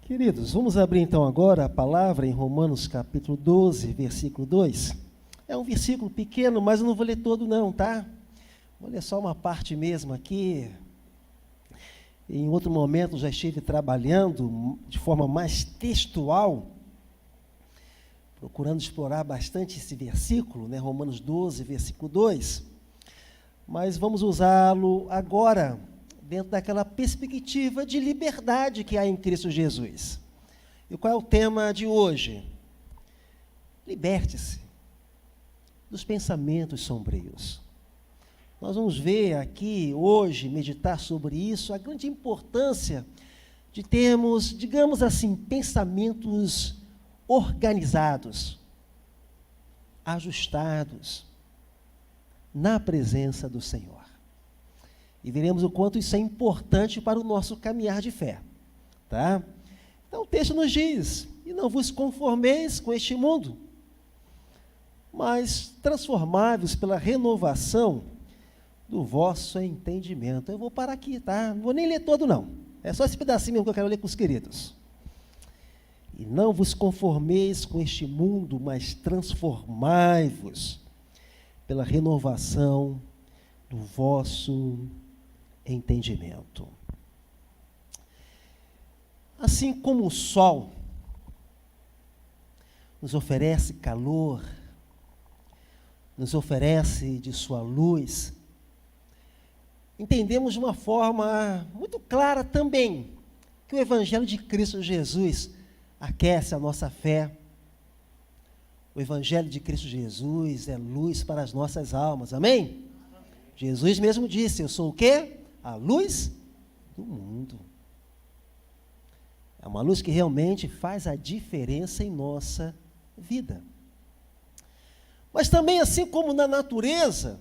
Queridos, vamos abrir então agora a palavra em Romanos capítulo 12, versículo 2. É um versículo pequeno, mas eu não vou ler todo não, tá? Vou ler só uma parte mesmo aqui. Em outro momento já estive trabalhando de forma mais textual, procurando explorar bastante esse versículo, né? Romanos 12, versículo 2. Mas vamos usá-lo agora, dentro daquela perspectiva de liberdade que há em Cristo Jesus. E qual é o tema de hoje? Liberte-se dos pensamentos sombrios. Nós vamos ver aqui hoje, meditar sobre isso, a grande importância de termos, digamos assim, pensamentos organizados, ajustados, na presença do Senhor. E veremos o quanto isso é importante para o nosso caminhar de fé, tá? Então o texto nos diz: e não vos conformeis com este mundo, mas transformai-vos pela renovação do vosso entendimento. Eu vou parar aqui, tá? Não vou nem ler todo não, é só esse pedacinho mesmo que eu quero ler com os queridos. E não vos conformeis com este mundo, mas transformai-vos pela renovação do vosso entendimento. Assim como o sol nos oferece calor, nos oferece de sua luz, entendemos de uma forma muito clara também que o Evangelho de Cristo Jesus aquece a nossa fé. O Evangelho de Cristo Jesus é luz para as nossas almas, amém? Jesus mesmo disse: eu sou o quê? A luz do mundo. É uma luz que realmente faz a diferença em nossa vida. Mas também, assim como na natureza,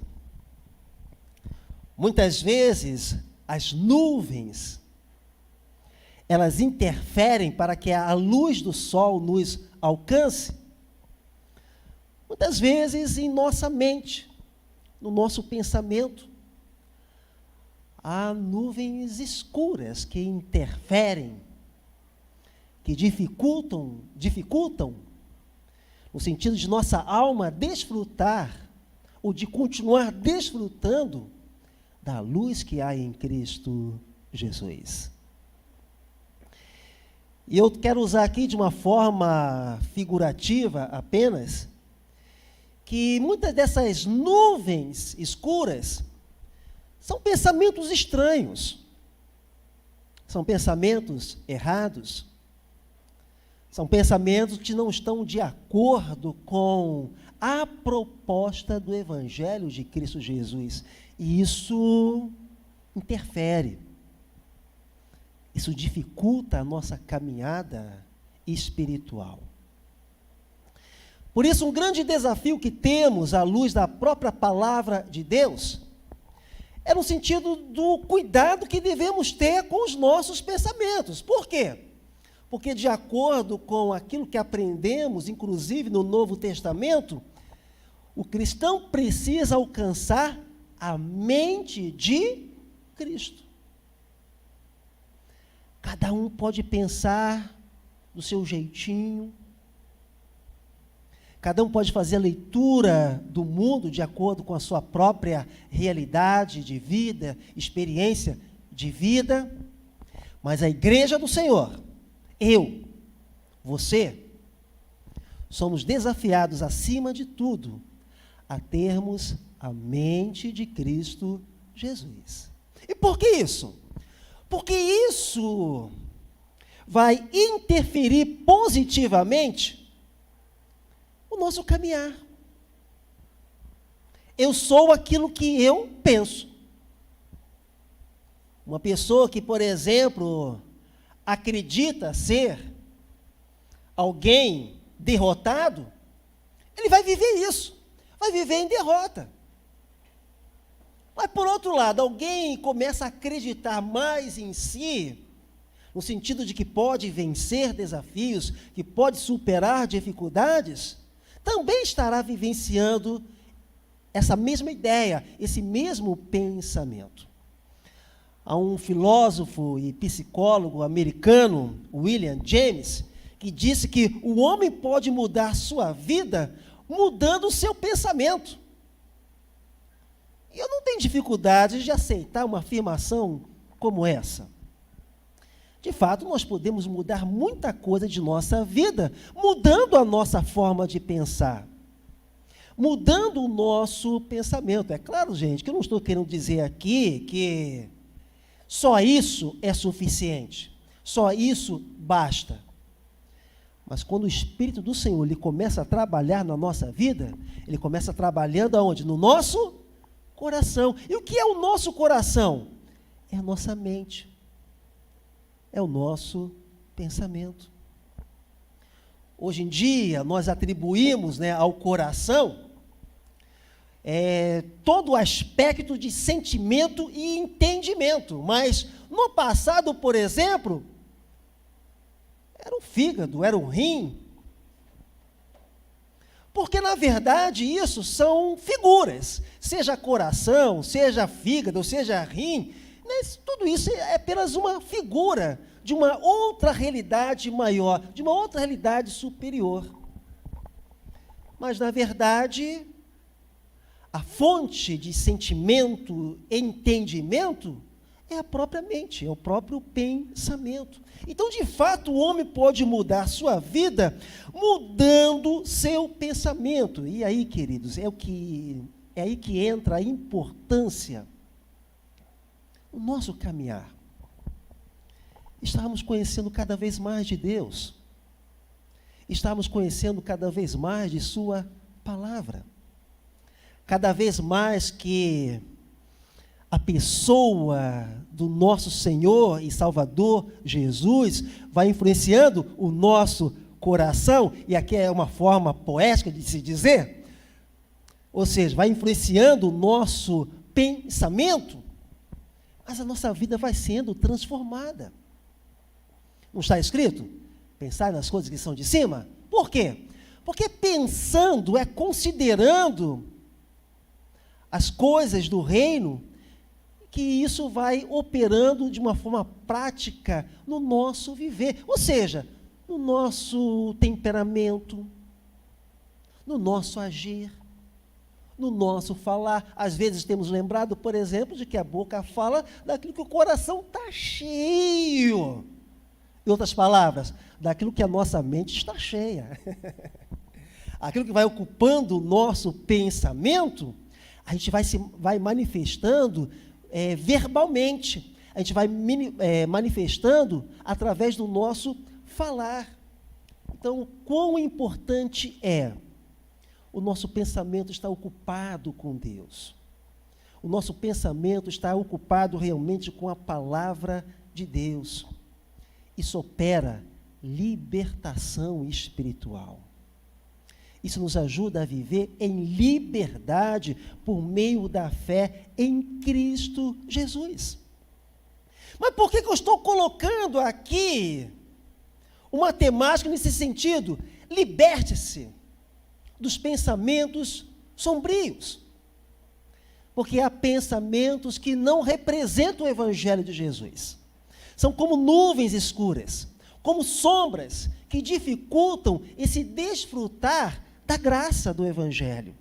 muitas vezes as nuvens, elas interferem para que a luz do sol nos alcance. Muitas vezes em nossa mente, no nosso pensamento, há nuvens escuras que interferem, que dificultam, no sentido de nossa alma desfrutar, ou de continuar desfrutando da luz que há em Cristo Jesus. E eu quero usar aqui de uma forma figurativa apenas, que muitas dessas nuvens escuras são pensamentos estranhos, são pensamentos errados, são pensamentos que não estão de acordo com a proposta do Evangelho de Cristo Jesus. E isso interfere, isso dificulta a nossa caminhada espiritual. Por isso, um grande desafio que temos à luz da própria palavra de Deus é no sentido do cuidado que devemos ter com os nossos pensamentos. Por quê? Porque, de acordo com aquilo que aprendemos, inclusive no Novo Testamento, o cristão precisa alcançar a mente de Cristo. Cada um pode pensar do seu jeitinho, cada um pode fazer a leitura do mundo de acordo com a sua própria realidade de vida, experiência de vida, mas a igreja do Senhor, eu, você, somos desafiados, acima de tudo, a termos a mente de Cristo Jesus. E por que isso? Porque isso vai interferir positivamente o nosso caminhar. Eu sou aquilo que eu penso. Uma pessoa que, por exemplo, acredita ser alguém derrotado, ele vai viver isso, vai viver em derrota. Mas, por outro lado, alguém começa a acreditar mais em si, no sentido de que pode vencer desafios, que pode superar dificuldades, também estará vivenciando essa mesma ideia, esse mesmo pensamento. Há um filósofo e psicólogo americano, William James, que disse que o homem pode mudar sua vida mudando o seu pensamento. E eu não tenho dificuldade de aceitar uma afirmação como essa. De fato, nós podemos mudar muita coisa de nossa vida, mudando a nossa forma de pensar, mudando o nosso pensamento. É claro, gente, que eu não estou querendo dizer aqui que só isso é suficiente, só isso basta. Mas quando o Espírito do Senhor ele começa a trabalhar na nossa vida, ele começa trabalhando aonde? No nosso coração. E o que é o nosso coração? É a nossa mente. É o nosso pensamento. Hoje em dia, nós atribuímos, ao coração todo o aspecto de sentimento e entendimento. Mas, no passado, por exemplo, era o fígado, era o rim. Porque, na verdade, isso são figuras. Seja coração, seja fígado, seja rim, tudo isso é apenas uma figura de uma outra realidade maior, de uma outra realidade superior. Mas, na verdade, a fonte de sentimento e entendimento é a própria mente, é o próprio pensamento. Então, de fato, o homem pode mudar sua vida mudando seu pensamento. E aí, queridos, é aí que entra a importância do nosso caminhar. Estamos conhecendo cada vez mais de Deus. Estamos conhecendo cada vez mais de sua palavra. Cada vez mais que a pessoa do nosso Senhor e Salvador Jesus vai influenciando o nosso coração, e aqui é uma forma poética de se dizer, ou seja, vai influenciando o nosso pensamento, mas a nossa vida vai sendo transformada. Não está escrito? Pensar nas coisas que são de cima? Por quê? Porque pensando é considerando as coisas do reino, que isso vai operando de uma forma prática no nosso viver, ou seja, no nosso temperamento, no nosso agir, no nosso falar. Às vezes temos lembrado, por exemplo, de que a boca fala daquilo que o coração está cheio. Em outras palavras, daquilo que a nossa mente está cheia. Aquilo que vai ocupando o nosso pensamento, a gente vai manifestando verbalmente, a gente vai manifestando através do nosso falar. Então, quão importante é o nosso pensamento estar ocupado com Deus. O nosso pensamento está ocupado realmente com a palavra de Deus. Isso opera libertação espiritual. Isso nos ajuda a viver em liberdade por meio da fé em Cristo Jesus. Mas por que eu estou colocando aqui uma temática nesse sentido? Liberte-se dos pensamentos sombrios. Porque há pensamentos que não representam o Evangelho de Jesus. São como nuvens escuras, como sombras que dificultam esse desfrutar da graça do Evangelho.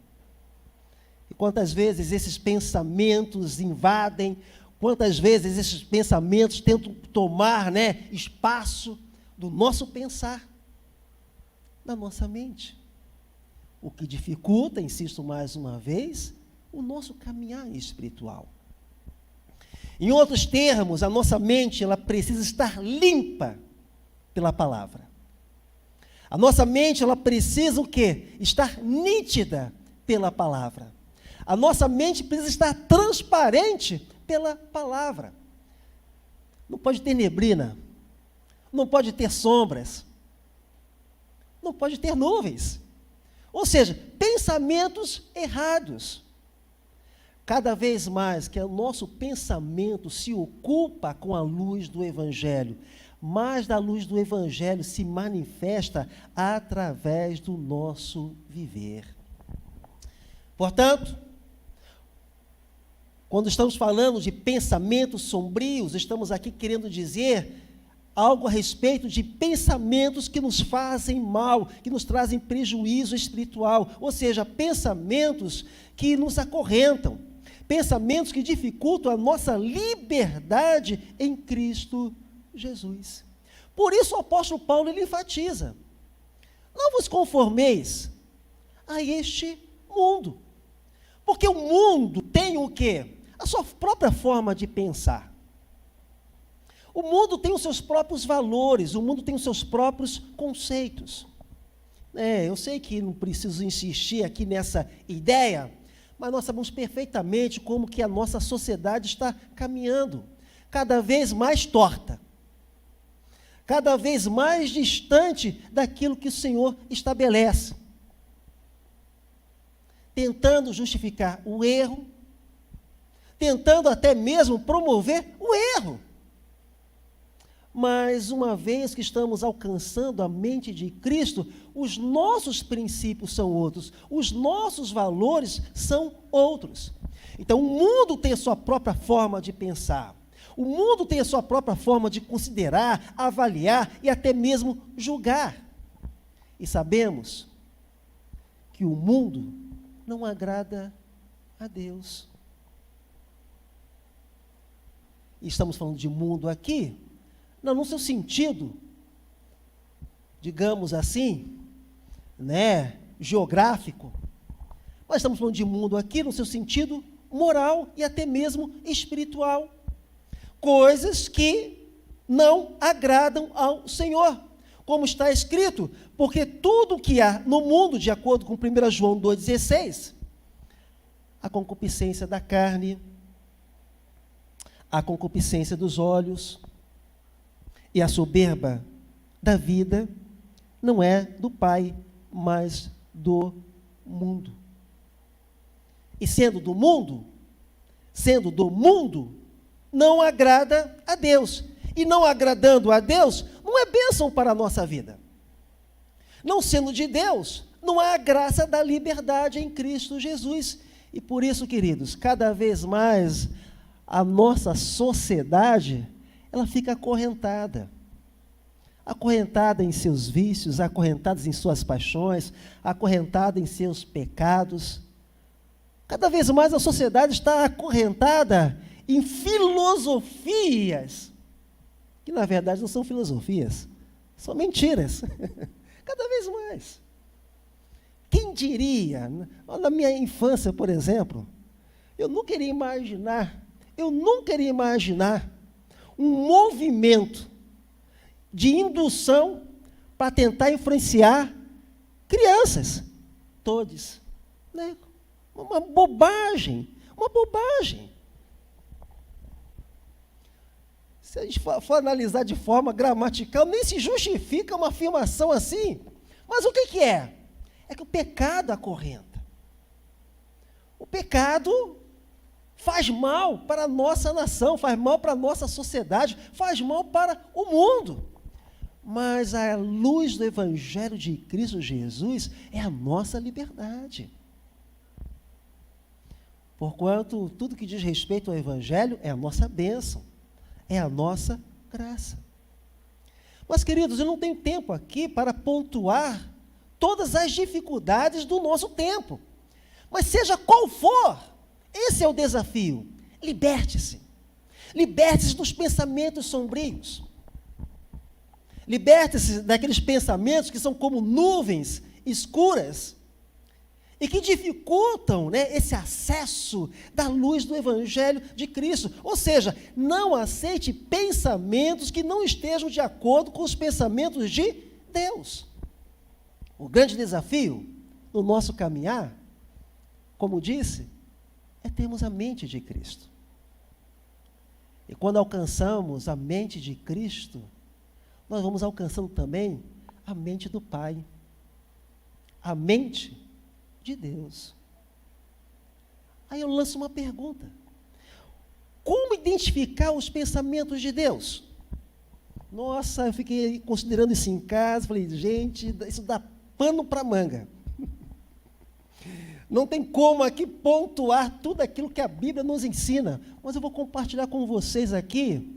E quantas vezes esses pensamentos invadem, quantas vezes esses pensamentos tentam tomar espaço do nosso pensar, da nossa mente. O que dificulta, insisto mais uma vez, o nosso caminhar espiritual. Em outros termos, a nossa mente ela precisa estar limpa pela palavra. A nossa mente, ela precisa o quê? Estar nítida pela palavra. A nossa mente precisa estar transparente pela palavra. Não pode ter neblina, não pode ter sombras, não pode ter nuvens. Ou seja, pensamentos errados. Cada vez mais que o nosso pensamento se ocupa com a luz do Evangelho, mais da luz do Evangelho se manifesta através do nosso viver. Portanto, Quando estamos falando de pensamentos sombrios, estamos aqui querendo dizer algo a respeito de pensamentos que nos fazem mal, que nos trazem prejuízo espiritual, ou seja, pensamentos que nos acorrentam, pensamentos que dificultam a nossa liberdade em Cristo Jesus. Por isso o apóstolo Paulo ele enfatiza: não vos conformeis a este mundo, porque o mundo tem o quê? A sua própria forma de pensar. O mundo tem os seus próprios valores, o mundo tem os seus próprios conceitos. Eu sei que não preciso insistir aqui nessa ideia, mas nós sabemos perfeitamente como que a nossa sociedade está caminhando, cada vez mais torta, cada vez mais distante daquilo que o Senhor estabelece, tentando justificar o erro, tentando até mesmo promover o erro. Mas uma vez que estamos alcançando a mente de Cristo, os nossos princípios são outros, os nossos valores são outros. Então o mundo tem a sua própria forma de pensar, o mundo tem a sua própria forma de considerar, avaliar e até mesmo julgar. E sabemos que o mundo não agrada a Deus. E estamos falando de mundo aqui, não no seu sentido, digamos assim, geográfico, mas estamos falando de mundo aqui no seu sentido moral e até mesmo espiritual. Coisas que não agradam ao Senhor, como está escrito, porque tudo que há no mundo, de acordo com 1 João 2,16, a concupiscência da carne, a concupiscência dos olhos e a soberba da vida não é do Pai, mas do mundo. E sendo do mundo, não agrada a Deus. E não agradando a Deus, não é bênção para a nossa vida. Não sendo de Deus, não há a graça da liberdade em Cristo Jesus. E por isso, queridos, cada vez mais a nossa sociedade, ela fica acorrentada em seus vícios, acorrentada em suas paixões, acorrentada em seus pecados. Cada vez mais a sociedade está acorrentada em filosofias, que na verdade não são filosofias, são mentiras. Cada vez mais. Quem diria, na minha infância, por exemplo, eu nunca iria imaginar um movimento de indução para tentar influenciar crianças, todos, uma bobagem. Se a gente for analisar de forma gramatical, nem se justifica uma afirmação assim. Mas o que é? É que o pecado acorrenta. O pecado faz mal para a nossa nação, faz mal para a nossa sociedade, faz mal para o mundo. Mas a luz do Evangelho de Cristo Jesus é a nossa liberdade. Porquanto tudo que diz respeito ao Evangelho é a nossa bênção, é a nossa graça. Mas, queridos, eu não tenho tempo aqui para pontuar todas as dificuldades do nosso tempo. Mas seja qual for, esse é o desafio. Liberte-se. Liberte-se dos pensamentos sombrios. Liberte-se daqueles pensamentos que são como nuvens escuras e que dificultam esse acesso da luz do Evangelho de Cristo. Ou seja, não aceite pensamentos que não estejam de acordo com os pensamentos de Deus. O grande desafio no nosso caminhar, como disse, é termos a mente de Cristo. E quando alcançamos a mente de Cristo, nós vamos alcançando também a mente do Pai, a mente de Deus. Aí eu lanço uma pergunta: como identificar os pensamentos de Deus? Nossa, eu fiquei considerando isso em casa, falei, gente, isso dá pano para manga. Não tem como aqui pontuar tudo aquilo que a Bíblia nos ensina, mas eu vou compartilhar com vocês aqui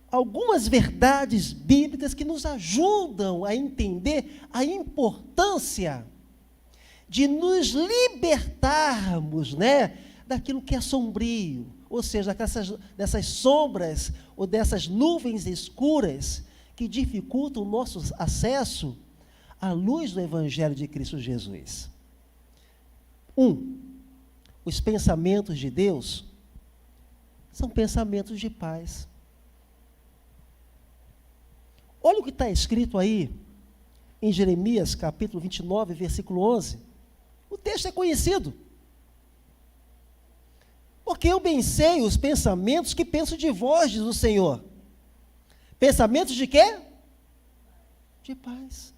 algumas verdades bíblicas que nos ajudam a entender a importância de nos libertarmos, né, daquilo que é sombrio, ou seja, dessas sombras ou dessas nuvens escuras que dificultam o nosso acesso à luz do Evangelho de Cristo Jesus. Os pensamentos de Deus são pensamentos de paz. Olha o que está escrito aí em Jeremias, capítulo 29, versículo 11. O texto é conhecido. Porque eu bem sei os pensamentos que penso de vós, diz o Senhor. Pensamentos de quê? De paz.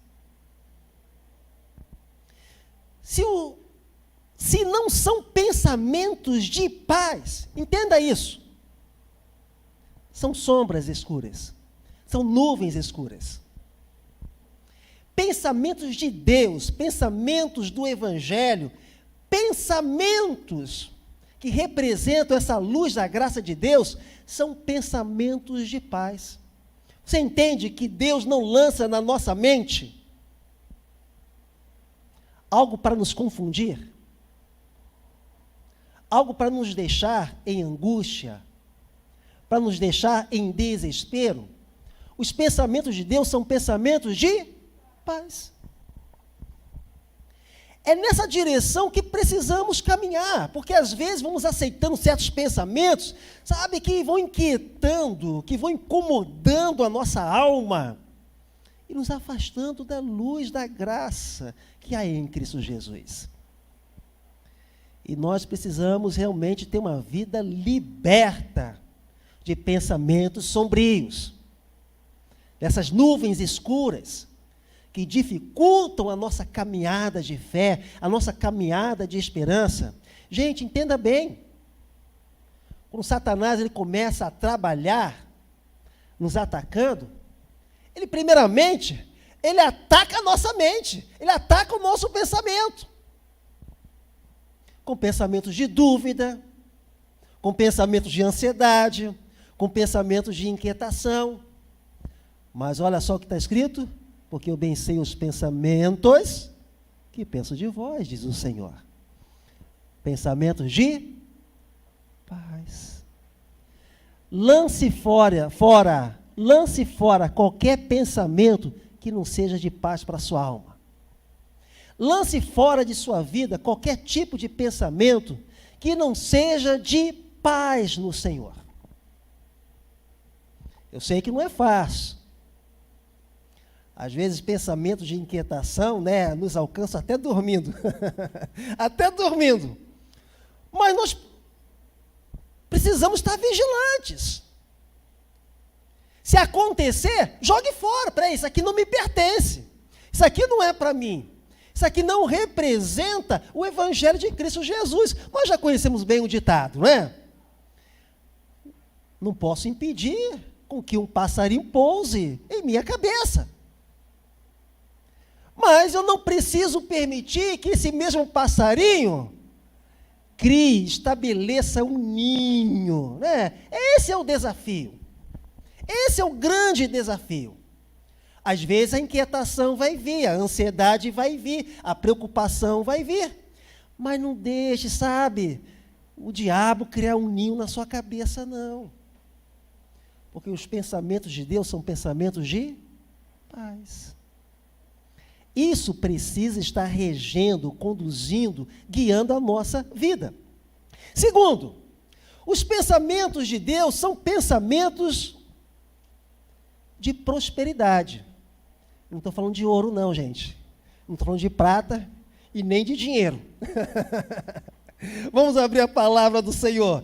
Se não são pensamentos de paz, entenda isso. São sombras escuras. São nuvens escuras. Pensamentos de Deus, pensamentos do Evangelho, pensamentos que representam essa luz da graça de Deus, são pensamentos de paz. Você entende que Deus não lança na nossa mente algo para nos confundir? Algo para nos deixar em angústia? Para nos deixar em desespero? Os pensamentos de Deus são pensamentos de paz. É nessa direção que precisamos caminhar, porque às vezes vamos aceitando certos pensamentos, sabe, que vão inquietando, que vão incomodando a nossa alma e nos afastando da luz da graça que há em Cristo Jesus. E nós precisamos realmente ter uma vida liberta de pensamentos sombrios, dessas nuvens escuras, que dificultam a nossa caminhada de fé, a nossa caminhada de esperança. Gente, entenda bem, quando Satanás ele começa a trabalhar, nos atacando, ele primeiramente, ele ataca a nossa mente, ele ataca o nosso pensamento, com pensamentos de dúvida, com pensamentos de ansiedade, com pensamentos de inquietação. Mas olha só o que está escrito, porque eu bem sei os pensamentos que penso de vós, diz o Senhor. Pensamentos de paz. Lance fora qualquer pensamento que não seja de paz para a sua alma. Lance fora de sua vida qualquer tipo de pensamento que não seja de paz no Senhor. Eu sei que não é fácil. Às vezes pensamentos de inquietação, né, nos alcançam até dormindo. Até dormindo. Mas nós precisamos estar vigilantes. Se acontecer, jogue fora. Peraí, isso aqui não me pertence. Isso aqui não é para mim. Isso aqui não representa o Evangelho de Cristo Jesus. Nós já conhecemos bem o ditado, não é? Não posso impedir com que um passarinho pouse em minha cabeça. Mas eu não preciso permitir que esse mesmo passarinho crie, estabeleça um ninho, né? Esse é o desafio. Esse é o grande desafio. Às vezes a inquietação vai vir, a ansiedade vai vir, a preocupação vai vir. Mas não deixe, sabe, o diabo criar um ninho na sua cabeça, não. Porque os pensamentos de Deus são pensamentos de paz. Isso precisa estar regendo, conduzindo, guiando a nossa vida. Segundo, os pensamentos de Deus são pensamentos de prosperidade. Não estou falando de ouro não, gente. Não estou falando de prata e nem de dinheiro. Vamos abrir a palavra do Senhor.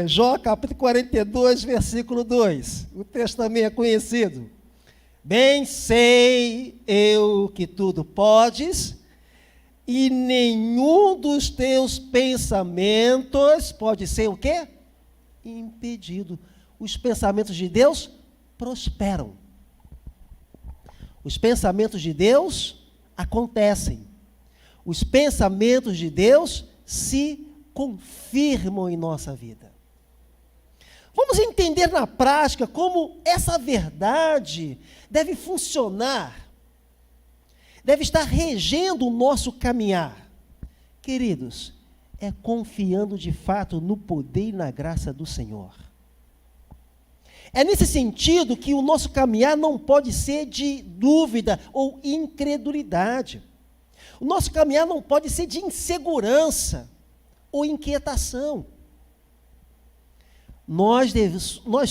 Jó, capítulo 42, versículo 2. O texto também é conhecido. Bem sei eu que tudo podes, e nenhum dos teus pensamentos pode ser o quê? Impedido. Os pensamentos de Deus prosperam. Os pensamentos de Deus acontecem. os pensamentos de Deus se confirmam em nossa vida. Vamos entender na prática como essa verdade deve funcionar, deve estar regendo o nosso caminhar. Queridos, é confiando de fato no poder e na graça do Senhor. É nesse sentido que o nosso caminhar não pode ser de dúvida ou incredulidade. O nosso caminhar não pode ser de insegurança ou inquietação. Nós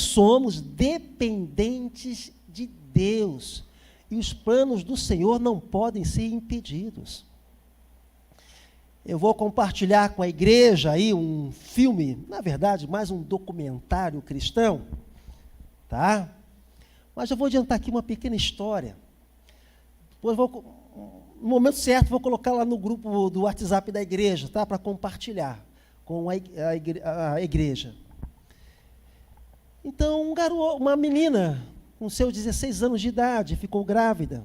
somos dependentes de Deus e os planos do Senhor não podem ser impedidos. Eu vou compartilhar com a igreja aí um filme, na verdade, mais um documentário cristão, tá? Mas eu vou adiantar aqui uma pequena história. Depois no momento certo, vou colocar lá no grupo do WhatsApp da igreja, tá? Para compartilhar com a igreja. Então, uma menina, com seus 16 anos de idade, ficou grávida.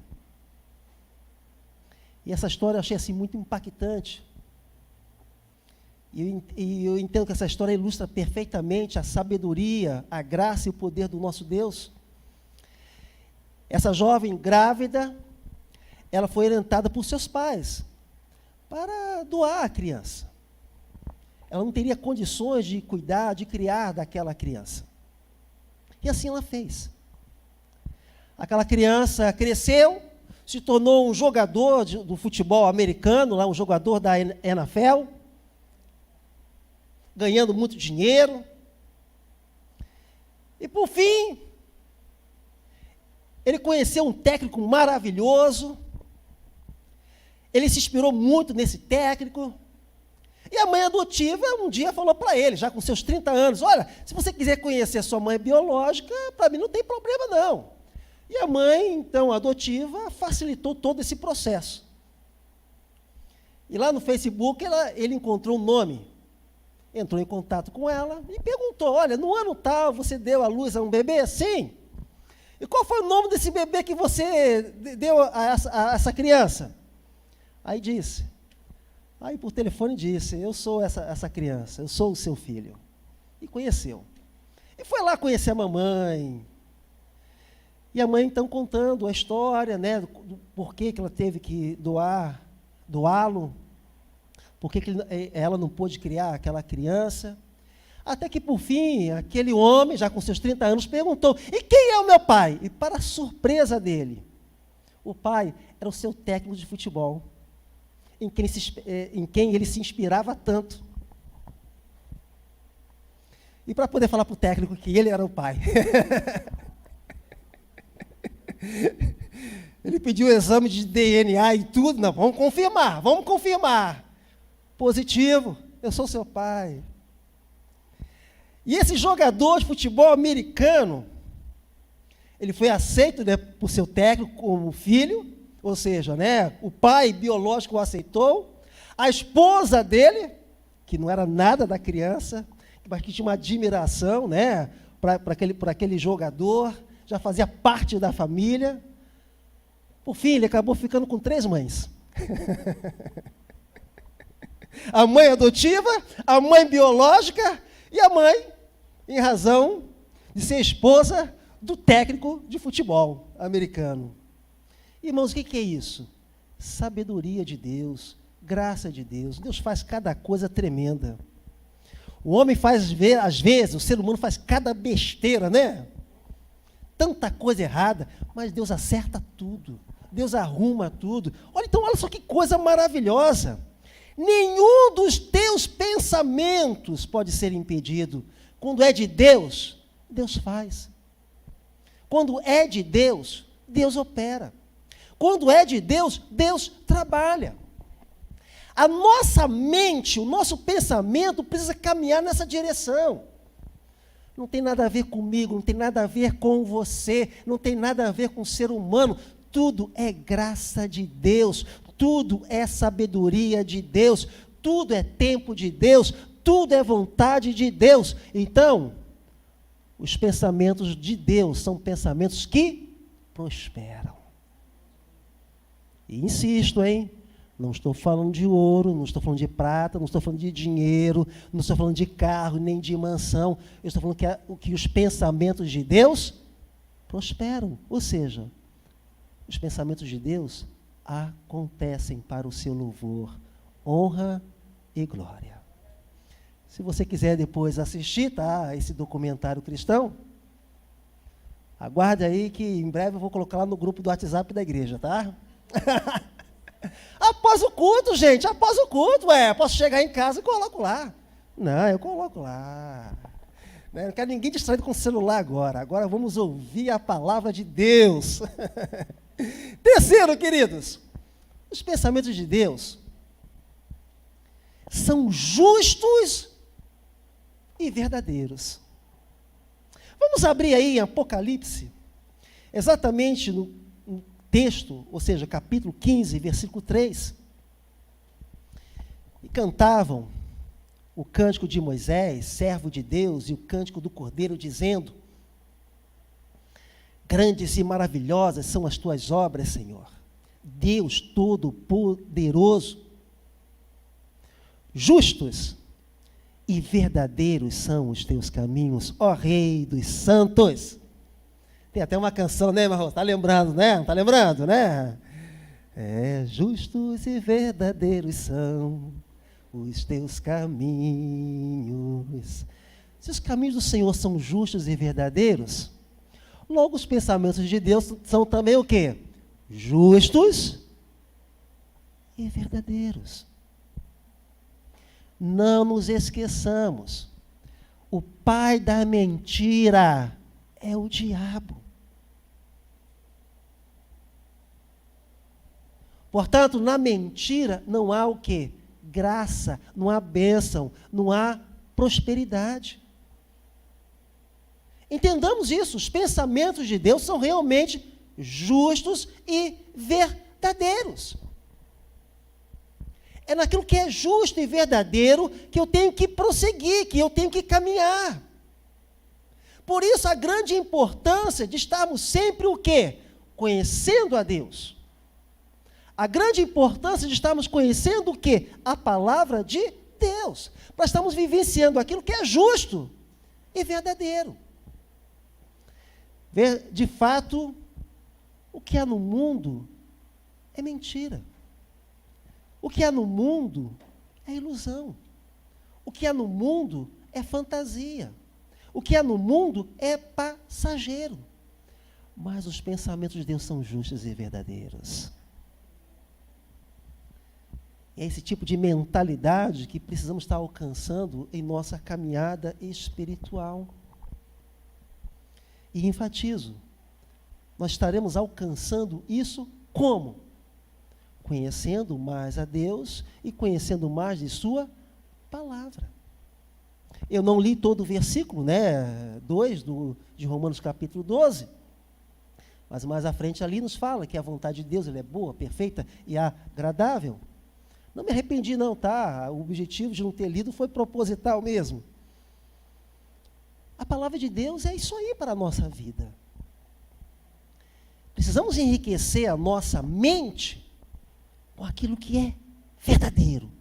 E essa história eu achei assim muito impactante. E eu entendo que essa história ilustra perfeitamente a sabedoria, a graça e o poder do nosso Deus. Essa jovem grávida, ela foi orientada por seus pais para doar a criança. Ela não teria condições de cuidar, de criar daquela criança. E assim ela fez. Aquela criança cresceu, se tornou um jogador do futebol americano, lá um jogador da NFL, ganhando muito dinheiro. E por fim, ele conheceu um técnico maravilhoso. Ele se inspirou muito nesse técnico. E a mãe adotiva um dia falou para ele, já com seus 30 anos, olha, se você quiser conhecer a sua mãe biológica, para mim não tem problema não. E a mãe, então, adotiva, facilitou todo esse processo. E lá no Facebook, ele encontrou um nome. Entrou em contato com ela e perguntou, olha, no ano tal, você deu à luz a um bebê? Sim. E qual foi o nome desse bebê que você deu a essa criança? Aí por telefone disse, eu sou essa criança, eu sou o seu filho. E conheceu. E foi lá conhecer a mamãe. E a mãe então contando a história, né, do porquê que ela teve que doá-lo, porquê que ela não pôde criar aquela criança. Até que por fim, aquele homem, já com seus 30 anos, perguntou, e quem é o meu pai? E para a surpresa dele, o pai era o seu técnico de futebol, em quem ele se inspirava tanto. E para poder falar para o técnico que ele era o pai, ele pediu o exame de DNA e tudo, não, vamos confirmar. Positivo, eu sou seu pai. E esse jogador de futebol americano, ele foi aceito, né, por seu técnico como filho, ou seja, né, o pai biológico o aceitou, a esposa dele, que não era nada da criança, mas que tinha uma admiração, né, para aquele jogador, já fazia parte da família. Por fim, ele acabou ficando com 3 mães. A mãe adotiva, a mãe biológica e a mãe, em razão de ser esposa do técnico de futebol americano. Irmãos, o que é isso? Sabedoria de Deus, graça de Deus. Deus faz cada coisa tremenda. O homem faz, às vezes, o ser humano faz cada besteira, né? Tanta coisa errada, mas Deus acerta tudo. Deus arruma tudo. Olha só que coisa maravilhosa. Nenhum dos teus pensamentos pode ser impedido. Quando é de Deus, Deus faz. Quando é de Deus, Deus opera. Quando é de Deus, Deus trabalha. A nossa mente, o nosso pensamento precisa caminhar nessa direção. Não tem nada a ver comigo, não tem nada a ver com você, não tem nada a ver com o ser humano. Tudo é graça de Deus, tudo é sabedoria de Deus, tudo é tempo de Deus, tudo é vontade de Deus. Então, os pensamentos de Deus são pensamentos que prosperam. E insisto, Não estou falando de ouro, não estou falando de prata, não estou falando de dinheiro, não estou falando de carro, nem de mansão. Eu estou falando que os pensamentos de Deus prosperam. Ou seja, os pensamentos de Deus acontecem para o seu louvor, honra e glória. Se você quiser depois assistir, tá, esse documentário cristão, aguarde aí que em breve eu vou colocar lá no grupo do WhatsApp da igreja, tá? Após o culto, gente, após o culto, posso chegar em casa e coloco lá. Não, eu coloco lá. Não quero ninguém distraído com o celular agora. Agora vamos ouvir a palavra de Deus. Terceiro, queridos, os pensamentos de Deus são justos e verdadeiros. Vamos abrir aí em Apocalipse, exatamente no texto, ou seja, capítulo 15, versículo 3. E cantavam o cântico de Moisés, servo de Deus, e o cântico do Cordeiro, dizendo: grandes e maravilhosas são as tuas obras, Senhor, Deus Todo-Poderoso. Justos e verdadeiros são os teus caminhos, ó Rei dos santos. Tem até uma canção, né, Marrom? Está lembrando, né? Está lembrando, né? Justos e verdadeiros são os teus caminhos. Se os caminhos do Senhor são justos e verdadeiros, logo os pensamentos de Deus são também o quê? Justos e verdadeiros. Não nos esqueçamos, o pai da mentira é o diabo. Portanto, na mentira não há o quê? Graça, não há bênção, não há prosperidade. Entendamos isso, os pensamentos de Deus são realmente justos e verdadeiros. É naquilo que é justo e verdadeiro que eu tenho que prosseguir, que eu tenho que caminhar. Por isso a grande importância de estarmos sempre o quê? Conhecendo a Deus. A grande importância de estarmos conhecendo o quê? A palavra de Deus. Para estarmos vivenciando aquilo que é justo e verdadeiro. De fato, o que há no mundo é mentira. O que há no mundo é ilusão. O que há no mundo é fantasia. O que há no mundo é passageiro. Mas os pensamentos de Deus são justos e verdadeiros. É esse tipo de mentalidade que precisamos estar alcançando em nossa caminhada espiritual. E enfatizo, nós estaremos alcançando isso como? Conhecendo mais a Deus e conhecendo mais de sua palavra. Eu não li todo o versículo, 2 de Romanos capítulo 12, mas mais à frente ali nos fala que a vontade de Deus ela é boa, perfeita e agradável. Não me arrependi não, tá? O objetivo de não ter lido foi proposital mesmo. A palavra de Deus é isso aí para a nossa vida. Precisamos enriquecer a nossa mente com aquilo que é verdadeiro.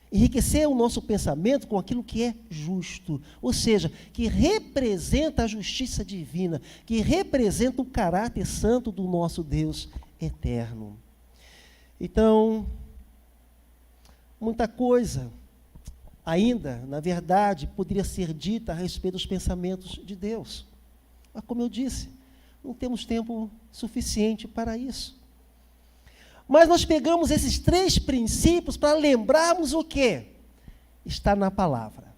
Enriquecer o nosso pensamento com aquilo que é justo, ou seja, que representa a justiça divina, que representa o caráter santo do nosso Deus eterno. Então, muita coisa ainda, na verdade, poderia ser dita a respeito dos pensamentos de Deus. Mas, como eu disse, não temos tempo suficiente para isso. Mas nós pegamos esses 3 princípios para lembrarmos o quê? Está na palavra.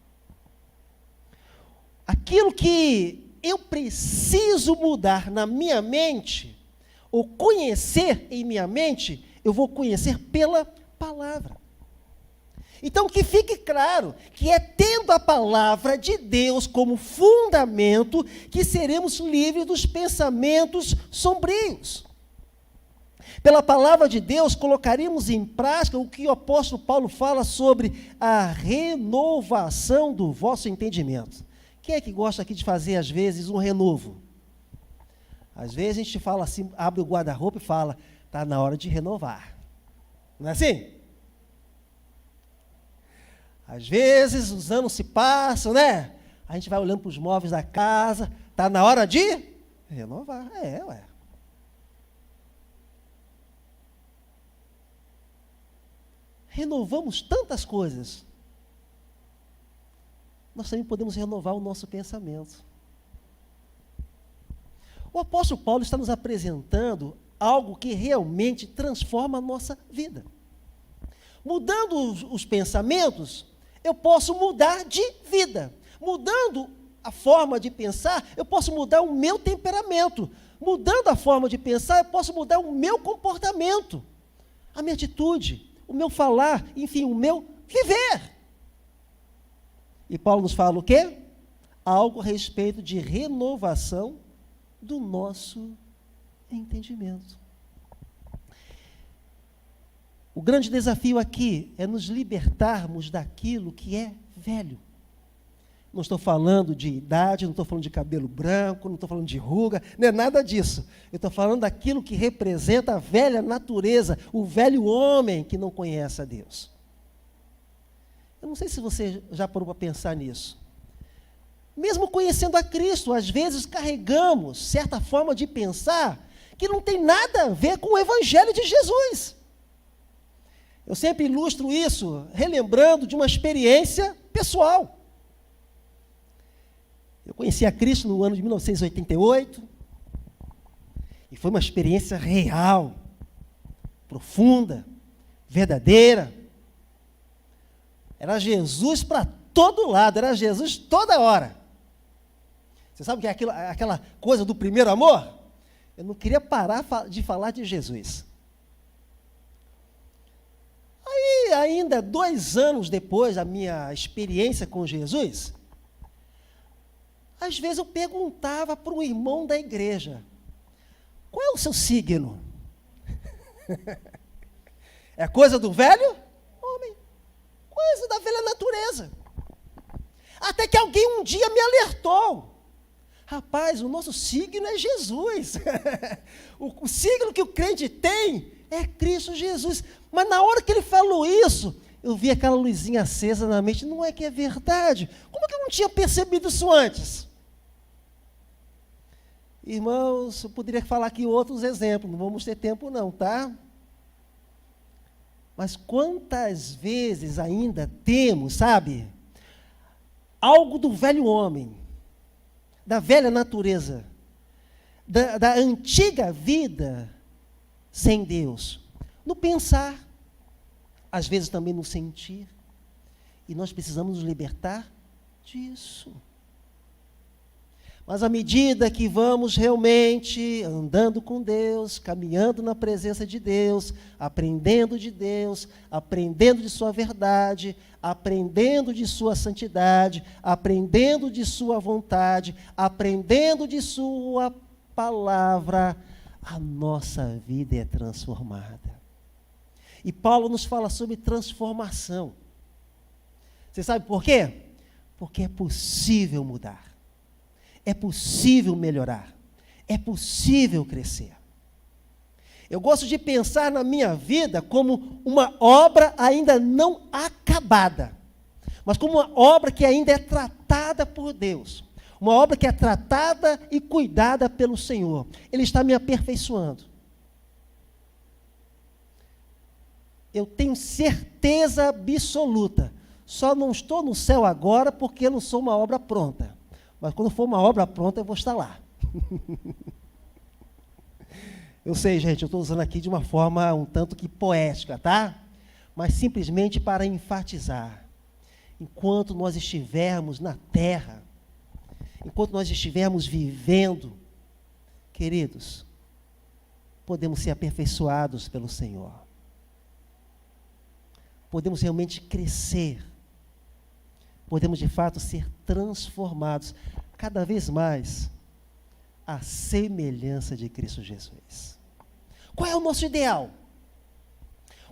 Aquilo que eu preciso mudar na minha mente, ou conhecer em minha mente, eu vou conhecer pela palavra. Então, que fique claro que é tendo a palavra de Deus como fundamento que seremos livres dos pensamentos sombrios. Pela palavra de Deus, colocaremos em prática o que o apóstolo Paulo fala sobre a renovação do vosso entendimento. Quem é que gosta aqui de fazer, às vezes, um renovo? Às vezes a gente fala assim, abre o guarda-roupa e fala, está na hora de renovar. Não é assim? Às vezes os anos se passam, né? A gente vai olhando para os móveis da casa, está na hora de renovar. Ué. Renovamos tantas coisas. Nós também podemos renovar o nosso pensamento. O apóstolo Paulo está nos apresentando algo que realmente transforma a nossa vida. Mudando os pensamentos, eu posso mudar de vida. Mudando a forma de pensar, eu posso mudar o meu temperamento. Mudando a forma de pensar, eu posso mudar o meu comportamento, a minha atitude, o meu falar, enfim, o meu viver. E Paulo nos fala o quê? Algo a respeito de renovação do nosso entendimento. O grande desafio aqui é nos libertarmos daquilo que é velho. Não estou falando de idade, não estou falando de cabelo branco, não estou falando de ruga, não é nada disso. Eu estou falando daquilo que representa a velha natureza, o velho homem que não conhece a Deus. Eu não sei se você já parou para pensar nisso. Mesmo conhecendo a Cristo, às vezes carregamos certa forma de pensar que não tem nada a ver com o Evangelho de Jesus. Eu sempre ilustro isso relembrando de uma experiência pessoal. Eu conheci a Cristo no ano de 1988 e foi uma experiência real, profunda, verdadeira. Era Jesus para todo lado, era Jesus toda hora. Você sabe o que é aquela coisa do primeiro amor? Eu não queria parar de falar de Jesus. Aí, ainda 2 anos depois da minha experiência com Jesus, às vezes eu perguntava para um irmão da igreja, qual é o seu signo? É coisa do velho homem, coisa da velha natureza. Até que alguém um dia me alertou. Rapaz, o nosso signo é Jesus. O signo que o crente tem é Cristo Jesus. Mas na hora que ele falou isso, eu vi aquela luzinha acesa na mente. Não é que é verdade? Como que eu não tinha percebido isso antes? Irmãos, eu poderia falar aqui outros exemplos. Não vamos ter tempo não, tá? Mas quantas vezes ainda temos, sabe, algo do velho homem, da velha natureza, da antiga vida sem Deus, no pensar, às vezes também no sentir, e nós precisamos nos libertar disso. Mas à medida que vamos realmente andando com Deus, caminhando na presença de Deus, aprendendo de sua verdade, aprendendo de sua santidade, aprendendo de sua vontade, aprendendo de sua palavra, a nossa vida é transformada. E Paulo nos fala sobre transformação. Você sabe por quê? Porque é possível mudar. É possível melhorar, é possível crescer. Eu gosto de pensar na minha vida como uma obra ainda não acabada, mas como uma obra que ainda é tratada por Deus, uma obra que é tratada e cuidada pelo Senhor. Ele está me aperfeiçoando. Eu tenho certeza absoluta, só não estou no céu agora porque eu não sou uma obra pronta. Mas quando for uma obra pronta, eu vou estar lá. Eu sei, gente, eu estou usando aqui de uma forma um tanto que poética, tá? Mas simplesmente para enfatizar. Enquanto nós estivermos na terra, enquanto nós estivermos vivendo, queridos, podemos ser aperfeiçoados pelo Senhor. Podemos realmente crescer. Podemos, de fato, ser transformados cada vez mais à semelhança de Cristo Jesus. Qual é o nosso ideal?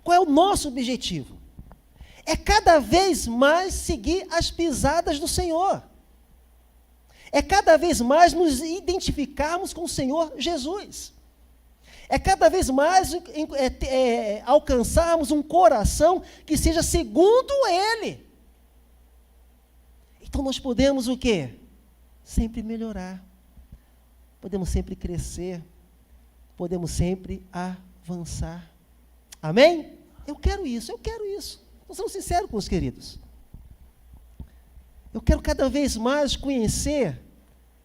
Qual é o nosso objetivo? É cada vez mais seguir as pisadas do Senhor. É cada vez mais nos identificarmos com o Senhor Jesus. É cada vez mais alcançarmos um coração que seja segundo Ele. Então nós podemos o quê? Sempre melhorar. Podemos sempre crescer. Podemos sempre avançar. Amém? Eu quero isso. Nós somos sinceros com os queridos. Eu quero cada vez mais conhecer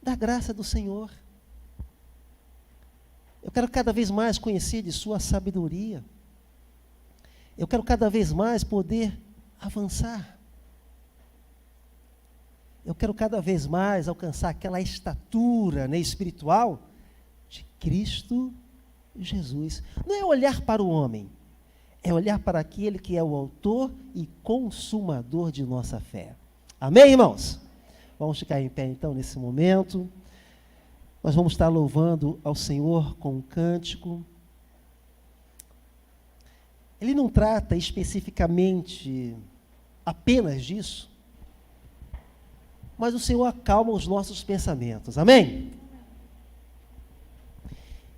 da graça do Senhor. Eu quero cada vez mais conhecer de sua sabedoria. Eu quero cada vez mais poder avançar. Eu quero cada vez mais alcançar aquela estatura, né, espiritual de Cristo Jesus. Não é olhar para o homem, é olhar para aquele que é o autor e consumador de nossa fé. Amém, irmãos? Vamos ficar em pé então nesse momento. Nós vamos estar louvando ao Senhor com um cântico. Ele não trata especificamente apenas disso, mas o Senhor acalma os nossos pensamentos. Amém?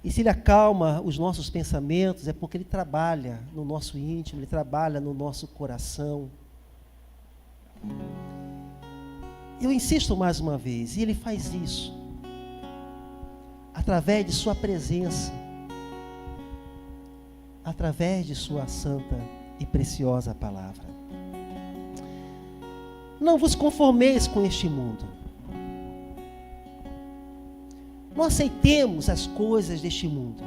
E se Ele acalma os nossos pensamentos, é porque Ele trabalha no nosso íntimo, Ele trabalha no nosso coração. Eu insisto mais uma vez, e Ele faz isso através de sua presença, através de sua santa e preciosa palavra. Não vos conformeis com este mundo. Não aceitemos as coisas deste mundo.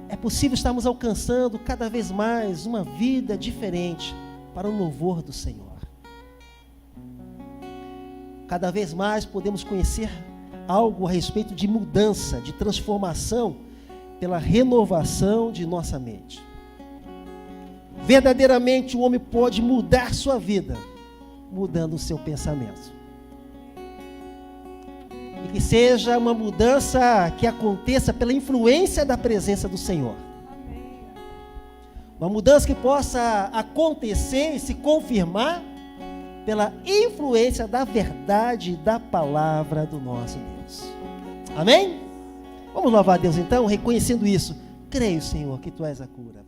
É possível estarmos alcançando cada vez mais uma vida diferente para o louvor do Senhor. Cada vez mais podemos conhecer algo a respeito de mudança, de transformação, pela renovação de nossa mente. Verdadeiramente o homem pode mudar sua vida, mudando o seu pensamento. E que seja uma mudança que aconteça pela influência da presença do Senhor. Uma mudança que possa acontecer e se confirmar pela influência da verdade e da palavra do nosso Deus. Amém? Vamos louvar a Deus então, reconhecendo isso. Creio, Senhor, que Tu és a cura.